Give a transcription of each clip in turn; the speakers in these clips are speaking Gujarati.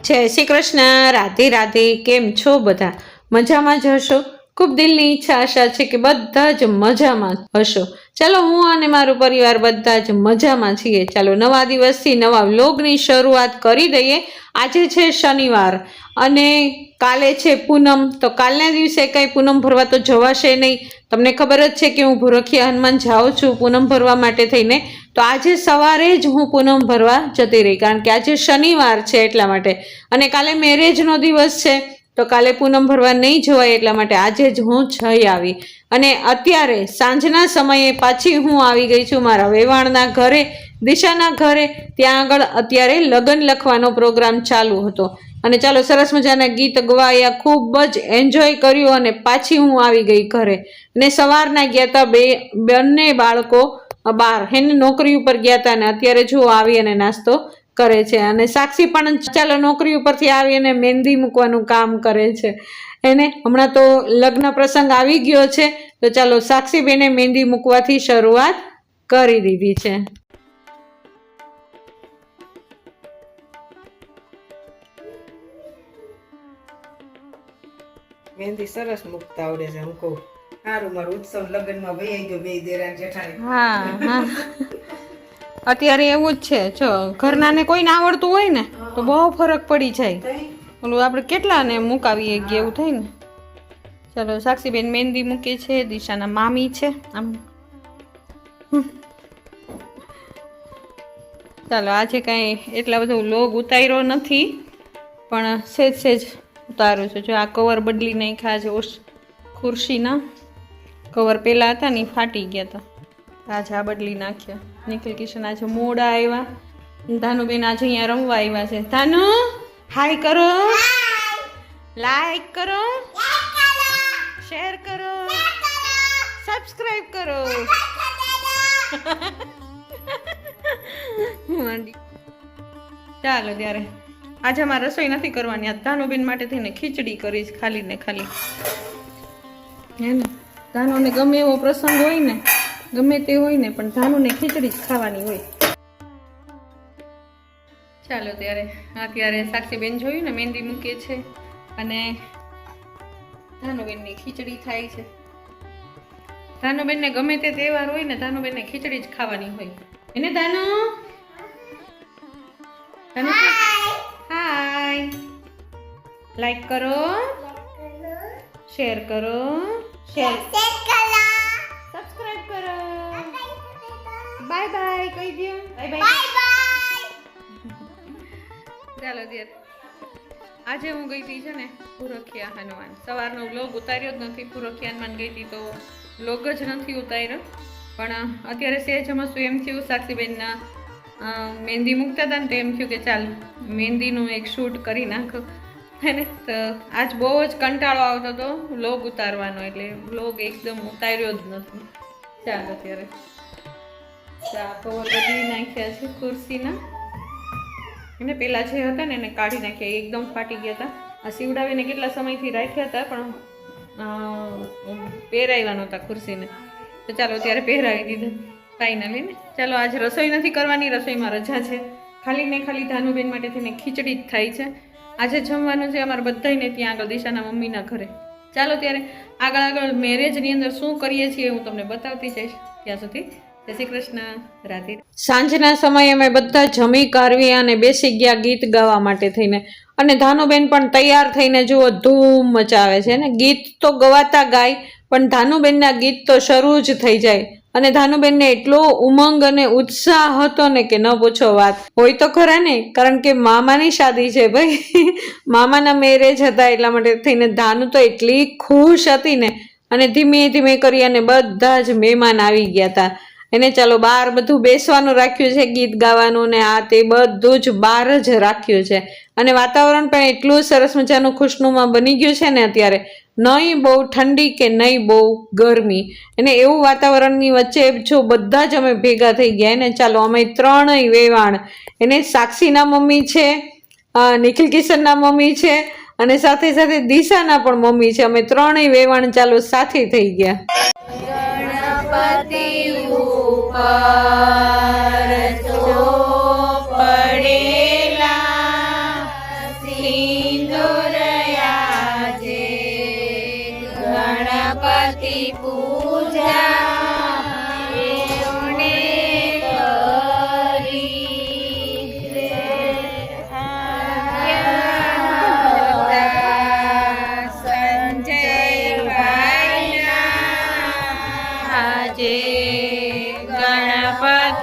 જય શ્રી કૃષ્ણ, રાધે રાધે। કેમ છો બધા? મજામાં જ હશો? ખૂબ દિલની ઈચ્છા આશા છે કે બધા જ મજામાં હશો। ચાલો, હું અને મારો પરિવાર બધા જ મજામાં છીએ। ચાલો, નવા દિવસથી નવા વ્લોગની શરૂઆત કરી દઈએ। આજે છે શનિવાર અને કાલે છે પૂનમ। તો કાલના દિવસે કંઈ પૂનમ ભરવા તો જવાશે નહીં। તમને ખબર જ છે કે હું ભૂરખિયા હનુમાન જાઉં છું પૂનમ ભરવા માટે થઈને। તો આજે સવારે જ હું પૂનમ ભરવા જતી રહી, કારણ કે આજે શનિવાર છે એટલા માટે, અને કાલે મેરેજનો દિવસ છે। તો કાલે પૂનમ ભરવા નહીં જવાય એટલા માટે આજે જ હું જઈ આવી। અને અત્યારે સાંજના સમયે પાછી હું આવી ગઈ છું મારા વેવાણના ઘરે, દિશાના ઘરે। ત્યાં આગળ અત્યારે લગ્ન લખવાનો પ્રોગ્રામ ચાલુ હતો અને ચાલો સરસ મજાના ગીત ગવાયા, ખૂબ જ એન્જોય કર્યું અને પાછી હું આવી ગઈ ઘરે। અને સવારના ગયા હતા બંને બાળકો બહાર હેને નોકરી ઉપર ગયા હતા, અને અત્યારે જો આવી અને નાસ્તો કરે છે। અને સાક્ષી પણ ચાલો નોકરી ઉપરથી આવી અને મહેંદી મૂકવાનું કામ કરે છે એને। હમણાં તો લગ્ન પ્રસંગ આવી ગયો છે, તો ચાલો સાક્ષીબેને મહેંદી મૂકવાથી શરૂઆત કરી દીધી છે। મહેંદી સરસ મૂકતા આવડે છે, હું કહું સારું મારું ઉત્સવ લગ્નમાં વહી ગયો, બે દેરાણ જેઠાણી। હા, અત્યારે એવું જ છે। જો ઘરનાને કોઈને આવડતું હોય ને તો બહુ ફરક પડી જાય। ઓલું આપણે કેટલાને મુકાવીએ કે એવું થાય ને। ચાલો, સાક્ષીબેન મહેંદી મૂકે છે, દિશાના મામી છે આમ। ચાલો, આજે કાંઈ એટલા બધો વ્લોગ ઉતાર્યો નથી, પણ સેજ ઉતારું છું। જો આ કવર બદલી નાખ્યા છે, ખુરશીના કવર પહેલાં હતા ને ફાટી ગયા હતા, આજે આ બદલી નાખ્યા। નિખિલ કિશન આજે મોડા આવ્યા, ધાનુબેન આજે અહીંયા રમવા આવ્યા છે। ધાનુ હાય કરો, લાઈક કરો, શેર કરો, સબસ્ક્રાઇબ કરો। ચાલો ત્યારે આજે અમારે રસોઈ નથી કરવાની, આ ધાનુબેન માટે થઈને ખીચડી કરીશ, ખાલી ને ખાલી હે ને। ધાનુને ગમે એવો પ્રસંગ હોય ને, ગમે તે હોય ને, પણ ધાનુને ખીચડી જ ખાવાની હોય। ચાલો ત્યારે અત્યારે સાક્ષીબેન જોયું ને મહેંદી મૂકે છે અને ધાનુબેનની ખીચડી થાય છે। ધાનુબેનને ગમે તે તહેવાર હોય ને, ધાનુબેનને ખીચડી જ ખાવાની હોય એને। ધાનુ હાય, લાઈક કરો, શેર કરો, સબસ્ક્રાઇબ કરો, બાય બાય કહી દો, બાય બાય। ચાલો ત્યારે આજે હું ગઈ હતી છે ને ભૂરખિયા હનુમાન। સવારનો વ્લોગ ઉતાર્યો જ નથી, ભૂરખિયા હનુમાન ગઈ હતી તો વ્લોગ જ નથી ઉતાર્યો। પણ અત્યારે સહેજ મસ્તું એમ થયું, સાક્ષીબેનના મહેંદી મૂકતા હતા ને તો એમ થયું કે ચાલ મહેંદીનું એક શૂટ કરી નાખો હે। તો આજ બહુ જ કંટાળો આવતો હતો વ્લોગ ઉતારવાનો, એટલે વ્લોગ એકદમ ઉતાર્યો જ નથી। ચાલો ત્યારે ચા કવર બદલી નાખ્યા છે ખુરશીના, એને પહેલાં જે હતા ને એને કાઢી નાખ્યા, એકદમ ફાટી ગયા હતા। આ સીવડાવીને કેટલા સમયથી રાખ્યા હતા પણ પહેરાવ્યા નહોતા ખુરશીને, તો ચાલો ત્યારે પહેરાવી દીધા ફાઇનલી ને। ચાલો આજે રસોઈ નથી કરવાની, રસોઈમાં રજા છે, ખાલી ને ખાલી ધાનુબેન માટે થઈને ખીચડી જ થાય છે। આજે જમવાનું છે અમારે બધાને ત્યાં આગળ દિશાના મમ્મીના ઘરે। ચાલો ત્યારે આગળ મેરેજની અંદર શું કરીએ છીએ હું તમને બતાવતી જઈશ। ત્યાં સુધી જય શ્રી કૃષ્ણ, રાધે। સાંજના સમયે અમે બધા જમી કારવી અને બેસી ગયા ગીત ગાવા માટે થઈને, અને ધાનુબેન પણ તૈયાર થઈને જુઓ ધૂમ મચાવે છે ને। ગીત તો ગવાતા ગાય, પણ ધાનુબેનના ગીત તો શરૂ જ થઈ જાય, અને ધાનુબેનને એટલો ઉમંગ અને ઉત્સાહ હતો ને કે ન પૂછો વાત। હોય તો ખરા ને, કારણ કે મામાની શાદી છે ભાઈ, મામાના મેરેજ હતા એટલા માટે થઈને ધાનુ તો એટલી ખુશ હતી ને। અને ધીમે ધીમે કરી અને બધા જ મહેમાન આવી ગયા હતા એને। ચાલો બહાર બધું બેસવાનું રાખ્યું છે, ગીત ગાવાનું ને આ તે બધું જ બહાર જ રાખ્યું છે, અને વાતાવરણ પણ એટલું સરસ મજાનું ખુશનુમા બની ગયું છે ને અત્યારે। નહીં બહુ ઠંડી કે નહીં બહુ ગરમી, અને એવું વાતાવરણની વચ્ચે જો બધા જ અમે ભેગા થઈ ગયા ને। ચાલો અમે ત્રણેય વેવાણ એને, સાક્ષીના મમ્મી છે, નિખિલ કિશનના મમ્મી છે, અને સાથે સાથે દિશાના પણ મમ્મી છે, અમે ત્રણેય વેવાણ ચાલો સાથે થઈ ગયા। ગણપતિ ઉપર જો પડેલા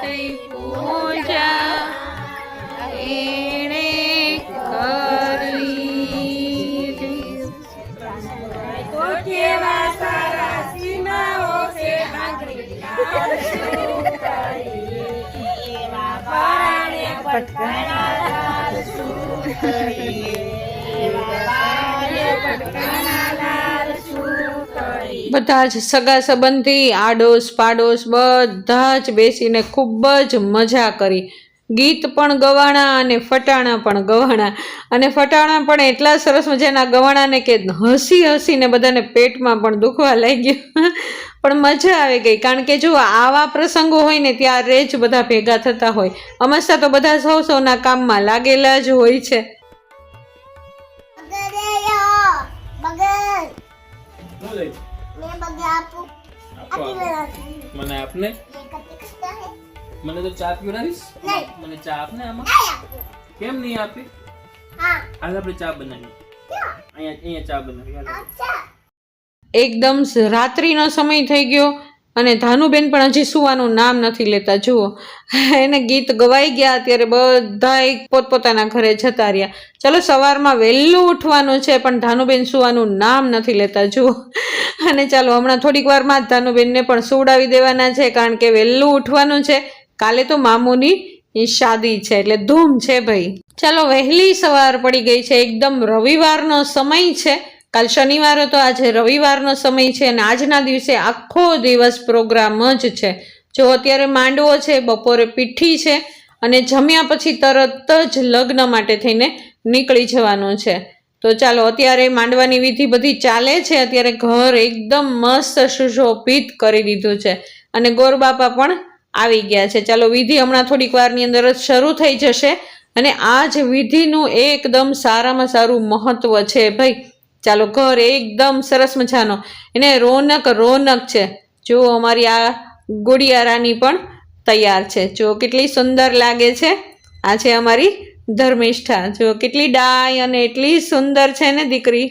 તે પૂજા એણે કરી બધા જ સગા સંબંધી આડોશ પાડોશ બધા જ બેસીને ખૂબ જ મજા કરી. ગીત પણ ગવાણા અને ફટાણા પણ ગવાણા, અને ફટાણા પણ એટલા સરસ મજાના ગવાણા ને કે હસી હસીને બધાને પેટમાં પણ દુખવા લાગ્યું. પણ મજા આવી ગઈ, કારણ કે જો આવા પ્રસંગો હોય ને ત્યારે જ બધા ભેગા થતા હોય. અમસ્તા તો બધા સૌના કામમાં લાગેલા જ હોય છે. મને આપને મને તો ચા પીવડાવીશ? મને ચા આપને આમાં. કેમ નહીં આપી? હાલ આપણે ચા બનાવીએ. અહીંયા ચા બનાવીએ. એકદમ રાત્રિનો સમય થઈ ગયો અને ધાનુબેન પણ હજી સુવાનું નામ નથી લેતા. જુઓ, એને ગીત ગવાઈ ગયા ત્યારે બધા પોતપોતાના ઘરે જતા રહ્યા. ચલો, સવારમાં વહેલું ઉઠવાનું છે પણ ધાનુબેન સુવાનું નામ નથી લેતા. જુઓ, અને ચાલો હમણાં થોડીક વારમાં જ ધાનુબેનને પણ સુવડાવી દેવાના છે, કારણ કે વહેલું ઉઠવાનું છે. કાલે તો મામુની શાદી છે એટલે ધૂમ છે ભાઈ. ચાલો, વહેલી સવાર પડી ગઈ છે, એકદમ રવિવારનો સમય છે. કાલ શનિવાર હતો, આજે રવિવારનો સમય છે અને આજના દિવસે આખો દિવસ પ્રોગ્રામ જ છે. જો અત્યારે માંડવો છે, બપોરે પીઠી છે અને જમ્યા પછી તરત જ લગ્ન માટે થઈને નીકળી જવાનું છે. તો ચાલો, અત્યારે માંડવાની વિધિ બધી ચાલે છે. અત્યારે ઘર એકદમ મસ્ત સુશોભિત કરી દીધું છે અને ગોરબાપા પણ આવી ગયા છે. ચાલો, વિધિ હમણાં થોડીક વારની અંદર જ શરૂ થઈ જશે અને આ જ વિધિનું એકદમ સારામાં સારું મહત્વ છે ભાઈ. ચાલો, ઘર એકદમ સરસ મજાનો એને રોનક છે. જો અમારી આ ગુડિયા રાની પણ તૈયાર છે. જો કેટલી સુંદર લાગે છે. આ છે અમારી ધર્મિષ્ઠા. જો કેટલી ડાય અને એટલી સુંદર છે ને દીકરી.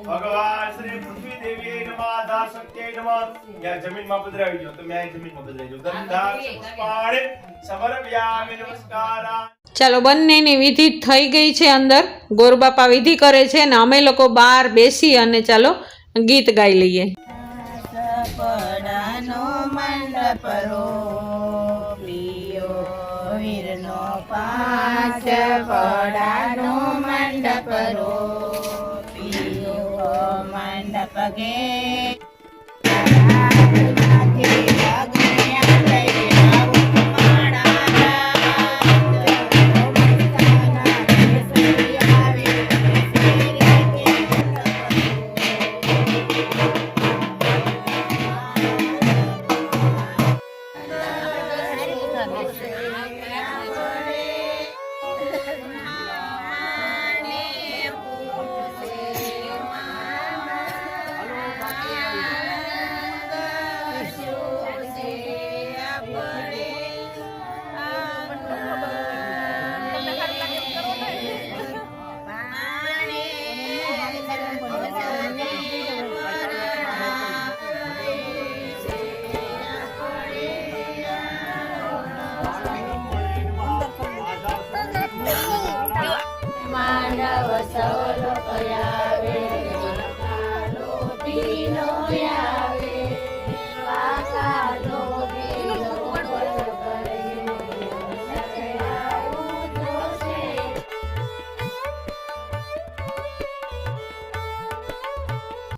ભગવાન શ્રી પૃથ્વી દેવી નમઃ દાસક્યે નમઃ. યા જમીનમાં પધરાવી દો. તમે આ જમીનમાં પધરાવી દો. ગંધા પુષ્પાણિ સમર્પયામિ નમસ્કારા. ચાલો, બંનેની વિધિ થઈ ગઈ છે. અંદર ગોરબાપા વિધિ કરે છે અને અમે લોકો બહાર બેસી અને ચાલો ગીત ગાઈ લઈએ. સપડાનો મંડપ રોપ્યો, વીરનો પાંચ પડાનો મંડપ રોપ્યો, મંડપ ગે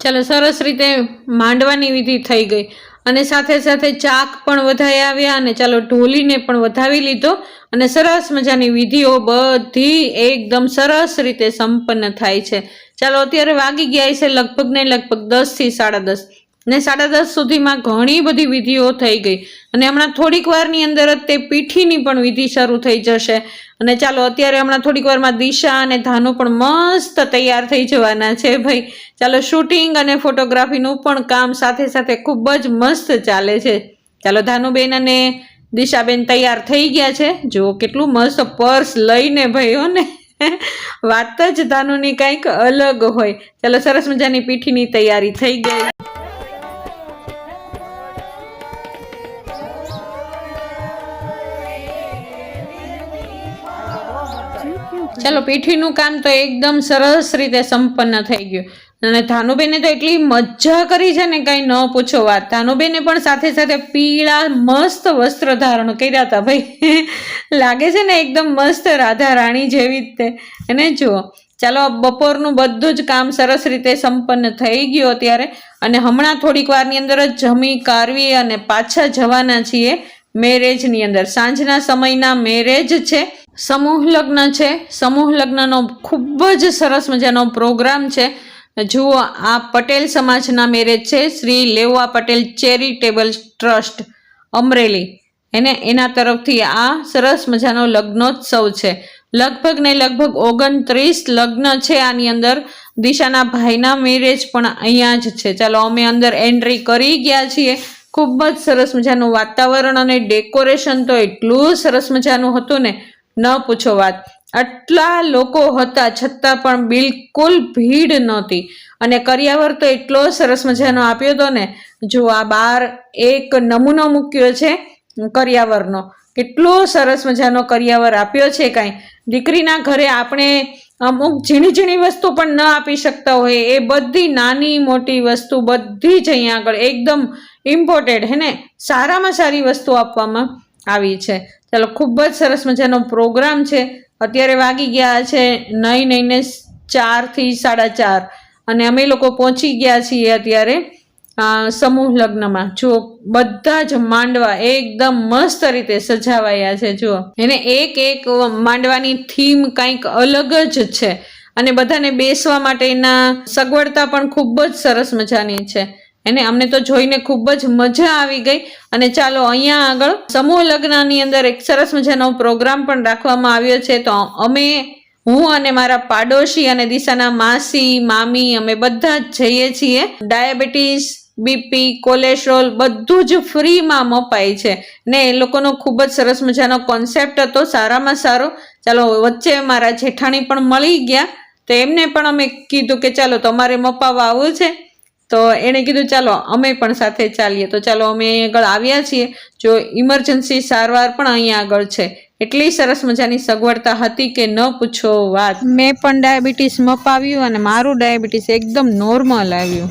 ચાલો, સરસ રીતે માંડવાની વિધિ થઈ ગઈ અને સાથે સાથે ચાક પણ વધાઈ આવ્યા અને ચાલો ઢોલીને પણ વધાવી લીધો અને સરસ મજાની વિધિઓ બધી એકદમ સરસ રીતે સંપન્ન થાય છે. ચાલો, અત્યારે વાગી ગયા છે લગભગ 10 થી 10:30 ને 10:30 સુધીમાં ઘણી બધી વિધિઓ થઈ ગઈ અને હમણાં થોડીક વારની અંદર જ તે પીઠીની પણ વિધિ શરૂ થઈ જશે. અને ચાલો, અત્યારે હમણાં થોડીક વારમાં દિશા અને ધાનુ પણ મસ્ત તૈયાર થઈ જવાના છે ભાઈ. ચાલો, શૂટિંગ અને ફોટોગ્રાફીનું પણ કામ સાથે સાથે ખૂબ જ મસ્ત ચાલે છે. ચાલો, ધાનુબેન અને દિશાબેન તૈયાર થઈ ગયા છે. જુઓ કેટલું મસ્ત પર્સ લઈને ભાઈઓ ને વાત જ ધાનુની કંઈક અલગ હોય. ચાલો સરસ મજાની પીઠીની તૈયારી થઈ ગઈ. ચાલો પીઠીનું કામ તો એકદમ સરસ રીતે સંપન્ન થઈ ગયું. અને ધાનુબેને તો એટલી મજા કરી છે ને કંઈ ન પૂછો વાત. ધાનુબેને પણ સાથે સાથે પીળા મસ્ત વસ્ત્ર ધારણ કર્યા હતા ભાઈ. લાગે છે ને એકદમ મસ્ત રાધા રાણી જેવી જ તે. એને જુઓ ચાલો બપોરનું બધું જ કામ સરસ રીતે સંપન્ન થઈ ગયું અત્યારે. અને હમણાં થોડીક વારની અંદર જ જમી કારવી અને પાછા જવાના છીએ મેરેજની અંદર. સાંજના સમયના મેરેજ છે, સમૂહ લગ્ન છે. સમૂહ લગ્નનો ખૂબ જ સરસ મજાનો પ્રોગ્રામ છે. જુઓ આ પટેલ સમાજના મેરેજ છે. શ્રી લેવા પટેલ ચેરિટેબલ ટ્રસ્ટ અમરેલી એના તરફથી આ સરસ મજાનો લગ્નોત્સવ છે. લગભગ 29 લગ્ન છે આની અંદર. દિશાના ભાઈના મેરેજ પણ અહીંયા જ છે. ચાલો અમે અંદર એન્ટ્રી કરી ગયા છીએ. ખૂબ જ સરસ મજાનું વાતાવરણ અને ડેકોરેશન તો એટલું સરસ મજાનું હતું ને ન પૂછો વાત. આટલા લોકો હતા છતાં પણ બિલકુલ ભીડ નહોતી. અને કરિયાવર તો એટલો સરસ મજાનો આપ્યો હતો ને. જો આ બહાર એક નમૂનો મૂક્યો છે કરિયાવરનો. કેટલો સરસ મજાનો કરિયાવર આપ્યો છે. કાંઈ દીકરીના ઘરે આપણે અમુક ઝીણી ઝીણી વસ્તુ પણ ન આપી શકતા હોય એ બધી નાની મોટી વસ્તુ બધી જ અહીંયા આગળ એકદમ ઇમ્પોર્ટેડ હે ને સારામાં સારી વસ્તુ આપવામાં આવી છે. ચાલો ખૂબ જ સરસ મજાનો પ્રોગ્રામ છે. અત્યારે વાગી ગયા છે 4 થી 4:30 અને અમે લોકો પહોંચી ગયા છીએ અત્યારે સમૂહ લગ્નમાં. જુઓ બધા જ માંડવા એકદમ મસ્ત રીતે સજાવાયા છે. જુઓ એને એક માંડવાની થીમ કંઈક અલગ જ છે. અને બધાને બેસવા માટેના સગવડતા પણ ખૂબ જ સરસ મજાની છે. એને અમને તો જોઈને ખૂબ જ મજા આવી ગઈ. અને ચાલો અહીંયા આગળ સમૂહ લગ્નની અંદર એક સરસ મજાનો પ્રોગ્રામ પણ રાખવામાં આવ્યો છે. તો હું અને મારા પાડોશી અને દિશાના માસી મામી અમે બધા જ જઈએ છીએ. ડાયાબિટીસ, બીપી, કોલેસ્ટ્રોલ બધું જ ફ્રીમાં મપાય છે ને એ લોકોનો ખૂબ જ સરસ મજાનો કોન્સેપ્ટ હતો, સારામાં સારો. ચાલો વચ્ચે મારા જેઠાણી પણ મળી ગયા તો એમને પણ અમે કીધું કે ચાલો તમારે મપાવવા આવવું છે. તો એણે કીધું ચાલો અમે પણ સાથે ચાલીએ. તો ચાલો અમે અહીં આગળ આવ્યા છીએ. જો ઇમરજન્સી સારવાર પણ અહીંયા આગળ છે. એટલી સરસ મજાની સગવડતા હતી કે ન પૂછો વાત. મેં પણ ડાયાબિટીસ મપાવ્યું અને મારું ડાયાબિટીસ એકદમ નોર્મલ આવ્યું.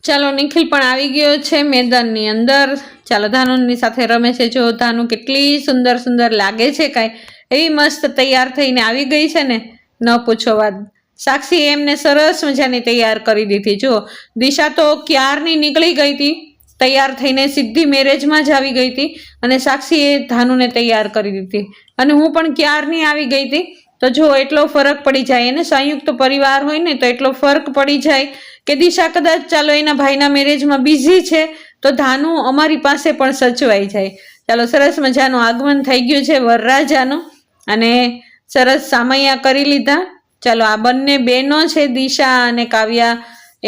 ચાલો નિખિલ પણ આવી ગયો છે મેદાનની અંદર. ચાલો ધાનુની સાથે રમે છે. જો ધાનુ કેટલી સુંદર સુંદર લાગે છે. કાંઈ એવી મસ્ત તૈયાર થઈને આવી ગઈ છે ને ન પૂછો વાત. સાક્ષી એમને સરસ મજાની તૈયાર કરી દીધી. જો દિશા તો ક્યારની નીકળી ગઈ હતી તૈયાર થઈને, સીધી મેરેજમાં જ આવી ગઈ હતી. અને સાક્ષીએ ધાનુને તૈયાર કરી દીધી. અને હું પણ ક્યારની આવી ગઈ હતી. તો જો એટલો ફરક પડી જાય. એને સંયુક્ત પરિવાર હોય ને તો એટલો ફરક પડી જાય કે દિશા કદાચ ચાલો એના ભાઈના મેરેજમાં બિઝી છે તો ધાનુ અમારી પાસે પણ સચવાઈ જાય. ચાલો સરસ મજાનું આગમન થઈ ગયું છે વરરાજાનું અને સરસ સામૈયા કરી લીધા. ચાલો આ બંને બહેનો છે, દિશા અને કાવ્યા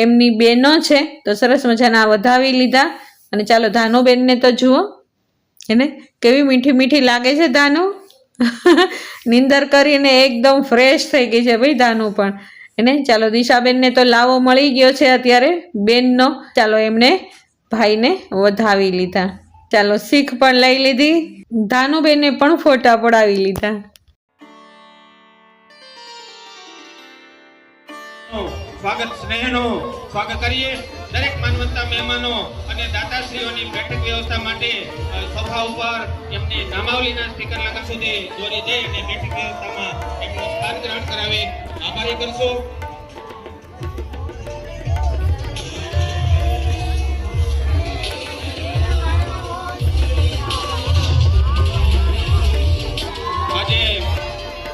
એમની બહેનો છે. તો સરસ મજાના વધાવી લીધા. અને ચાલો ધાનુબેનને તો જુઓ એને કેવી મીઠી મીઠી લાગે છે. ધાનુ નિંદર કરીને એકદમ ફ્રેશ થઈ ગઈ છે ભાઈ ધાનુ પણ. એને ચાલો દિશાબેનને તો લાવો મળી ગયો છે અત્યારે બેનનો. ચાલો એમને ભાઈને વધાવી લીધા. ચાલો શીખ પણ લઈ લીધી. ધાનુબેને પણ ફોટા પડાવી લીધા. સ્વાગત સ્નેહનું સ્વાગત કરીએ. દરેક માનવંતા મહેમાનો અને દાતાશ્રીઓની બેઠક વ્યવસ્થા માટે સોફા ઉપર એમની નામાવલીના સ્ટીકર લગન સુધી દોરી જઈ અને બેઠક વ્યવસ્થામાં એમનું સ્થાન ગ્રહણ કરાવી આભારી કરશો. આજે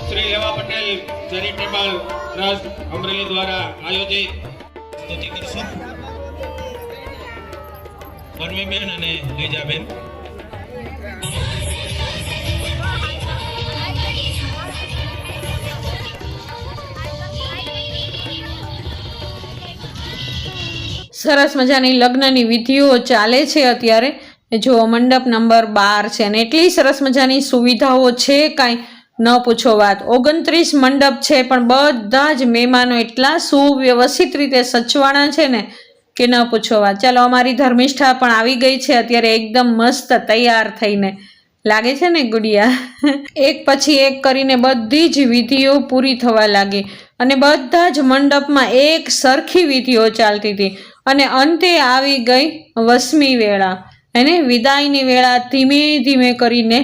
શ્રી લેવા પટેલ ચેરિટેબલ ટ્રસ્ટ અમરેલી દ્વારા આયોજિત સ્તુતિ કરશો બનવીબેન અને લીજાબેન. સરસ મજાની લગ્નની વિધિઓ ચાલે છે અત્યારે. જો મંડપ નંબર 12 છે અને એટલી સરસ મજાની સુવિધાઓ છે, કાંઈ ન પૂછો વાત. 29 મંડપ છે, પણ બધા જ મહેમાનો એટલા સુવ્યવસ્થિત રીતે સચવાણા છે ને કે ન પૂછો વાત. ચાલો, અમારી ધર્મિષ્ઠા પણ આવી ગઈ છે અત્યારે, એકદમ મસ્ત તૈયાર થઈને. લાગે છે ને ગુડિયા? એક પછી એક કરીને બધી જ વિધિઓ પૂરી થવા લાગી અને બધા જ મંડપમાં એક સરખી વિધિઓ ચાલતી હતી અને અંતે આવી ગઈ વસમી વેળા, એને વિદાયની વેળા ધીમે ધીમે કરીને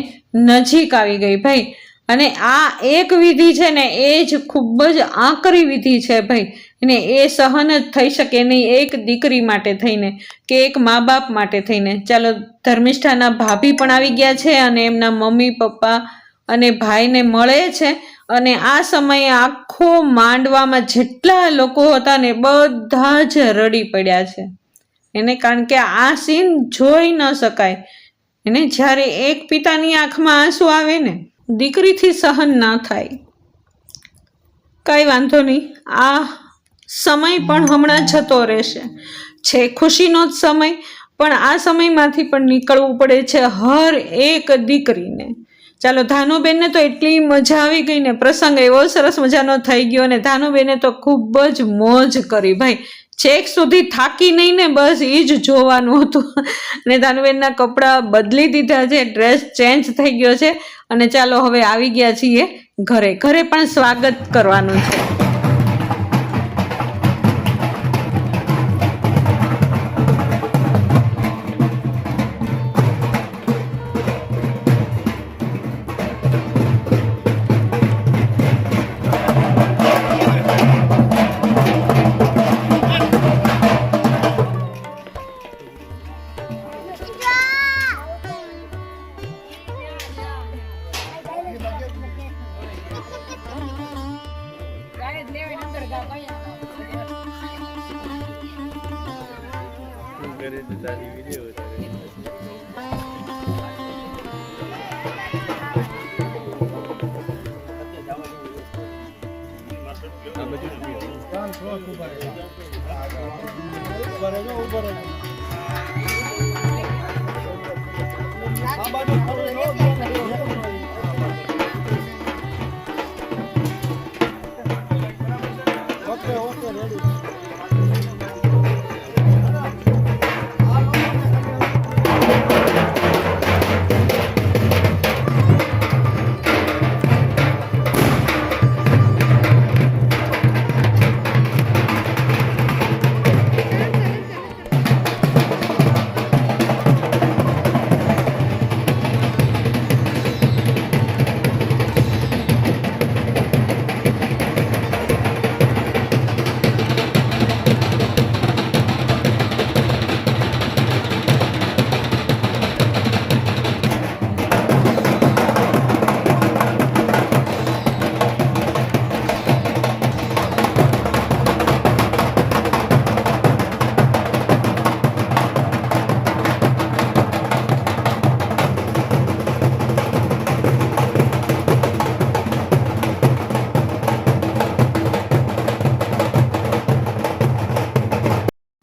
નજીક આવી ગઈ ભાઈ. અને આ એક વિધિ છે ને એ જ ખૂબ જ આકરી વિધિ છે ભાઈ, અને એ સહન જ થઈ શકે નહીં એક દીકરી માટે થઈને કે એક મા બાપ માટે થઈને. ચાલો, ધર્મિષ્ઠાના ભાભી પણ આવી ગયા છે અને એમના મમ્મી પપ્પા અને ભાઈને મળે છે. અને આ સમયે આખો માંડવામાં જેટલા લોકો હતા ને બધા જ રડી પડ્યા છે એને, કારણ કે આ સીન જોઈ ન શકાય એને. જ્યારે એક પિતાની આંખમાં આંસુ આવે ને, દીકરીથી સહન ના થાય. કઈ વાંધો નહીં, આ સમય પણ હમણાં જતો રહેશે. છે ખુશીનો જ સમય, પણ આ સમયમાંથી પણ નીકળવું પડે છે હર એક દીકરીને. ચાલો, ધાનુબેનને તો એટલી મજા આવી ગઈ ને, પ્રસંગ એવો સરસ મજાનો થઈ ગયો ને ધાનુબેને તો ખૂબ જ મોજ કરી ભાઈ. છેક સુધી થાકી નહીં ને, બસ એ જ જોવાનું હતું. અને ધાનુબેનના કપડાં બદલી દીધા છે, ડ્રેસ ચેન્જ થઈ ગયો છે અને ચાલો હવે આવી ગયા છીએ ઘરે. ઘરે પણ સ્વાગત કરવાનું છે.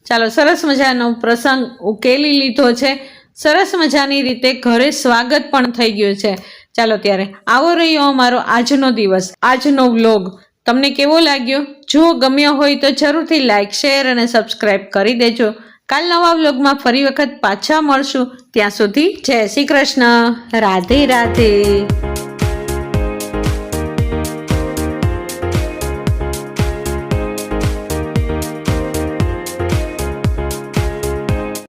ચાલો, સરસ મજાનો પ્રસંગ ઉકેલી લીધો છે, સરસ મજાની રીતે ઘરે સ્વાગત પણ થઈ ગયું છે. ચાલો ત્યારે આવો રહ્યો અમારો આજનો દિવસ, આજનો વ્લોગ. તમને કેવો લાગ્યો? જો ગમ્યો હોય તો જરૂરથી લાઈક, શેર અને સબસ્ક્રાઈબ કરી દેજો. કાલ નવા વ્લોગમાં ફરી વખત પાછા મળશું. ત્યાં સુધી જય શ્રી કૃષ્ણ, રાધે રાધે.